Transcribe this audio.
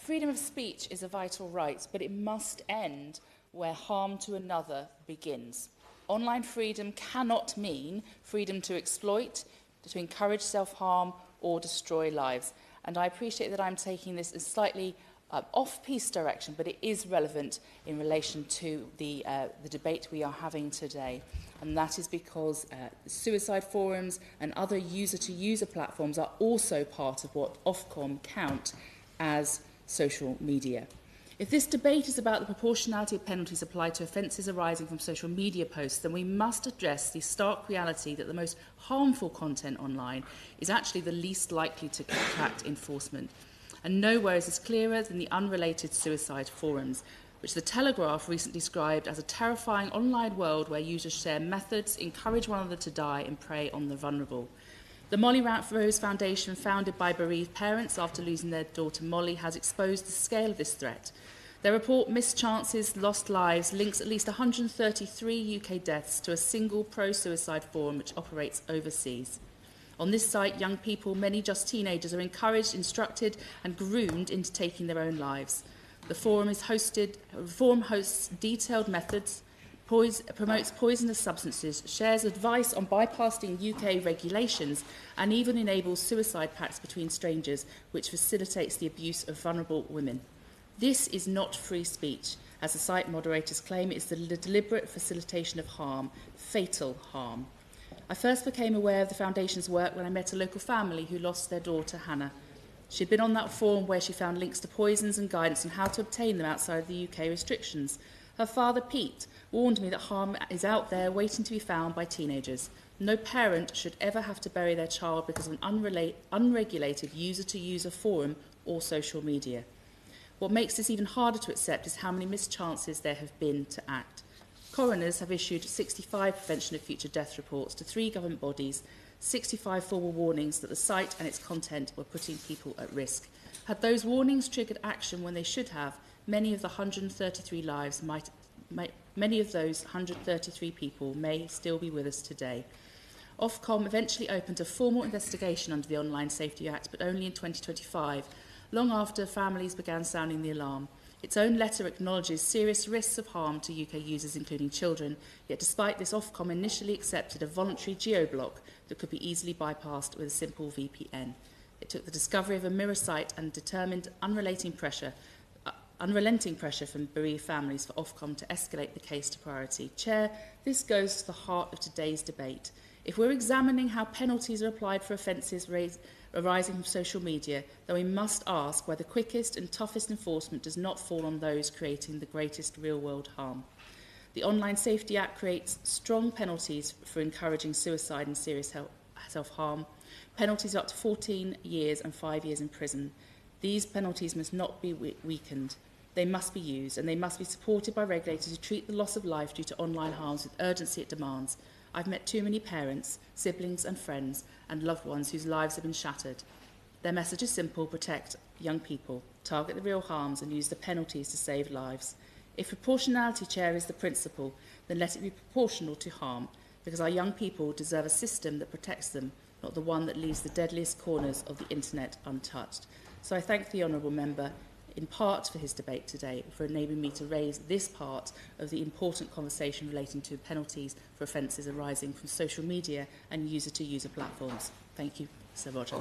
Freedom of speech is a vital right, but it must end where harm to another begins. Online freedom cannot mean freedom to exploit, to encourage self-harm or destroy lives. And I appreciate that I'm taking this in slightly off-piece direction, but it is relevant in relation to the debate we are having today. And that is because suicide forums and other user-to-user platforms are also part of what Ofcom count as social media. If this debate is about the proportionality of penalties applied to offences arising from social media posts, then we must address the stark reality that the most harmful content online is actually the least likely to attract enforcement. And nowhere is this clearer than the unrelated suicide forums, which the Telegraph recently described as a terrifying online world where users share methods, encourage one another to die and prey on the vulnerable. The Molly Rose Foundation, founded by bereaved parents after losing their daughter Molly, has exposed the scale of this threat. Their report, Missed Chances, Lost Lives, links at least 133 UK deaths to a single pro-suicide forum which operates overseas. On this site, young people, many just teenagers, are encouraged, instructed and groomed into taking their own lives. The forum hosts detailed methods, promotes poisonous substances, shares advice on bypassing UK regulations, and even enables suicide pacts between strangers, which facilitates the abuse of vulnerable women. This is not free speech. As the site moderators claim, it is the deliberate facilitation of harm, fatal harm. I first became aware of the Foundation's work when I met a local family who lost their daughter, Hannah. She had been on that forum where she found links to poisons and guidance on how to obtain them outside of the UK restrictions. Her father, Pete, warned me that harm is out there waiting to be found by teenagers. No parent should ever have to bury their child because of an unregulated user-to-user forum or social media. What makes this even harder to accept is how many missed chances there have been to act. Coroners have issued 65 prevention of future death reports to 3 government bodies, 65 formal warnings that the site and its content were putting people at risk. Had those warnings triggered action when they should have, many of those 133 people may still be with us today. Ofcom eventually opened a formal investigation under the Online Safety Act, but only in 2025, long after families began sounding the alarm. Its own letter acknowledges serious risks of harm to UK users, including children, yet despite this, Ofcom initially accepted a voluntary geo-block that could be easily bypassed with a simple VPN. It took the discovery of a mirror site and determined unrelenting pressure from bereaved families for Ofcom to escalate the case to priority. Chair, this goes to the heart of today's debate. If we're examining how penalties are applied for offences arising from social media, then we must ask why the quickest and toughest enforcement does not fall on those creating the greatest real-world harm. The Online Safety Act creates strong penalties for encouraging suicide and serious self-harm, penalties up to 14 years and 5 years in prison. These penalties must not be weakened. They must be used, and they must be supported by regulators who treat the loss of life due to online harms with urgency it demands. I've met too many parents, siblings and friends and loved ones whose lives have been shattered. Their message is simple: protect young people, target the real harms and use the penalties to save lives. If proportionality, Chair, is the principle, then let it be proportional to harm, because our young people deserve a system that protects them, not the one that leaves the deadliest corners of the internet untouched. So I thank the Honourable Member in part for his debate today, for enabling me to raise this part of the important conversation relating to penalties for offences arising from social media and user-to-user platforms. Thank you, Sir Roger.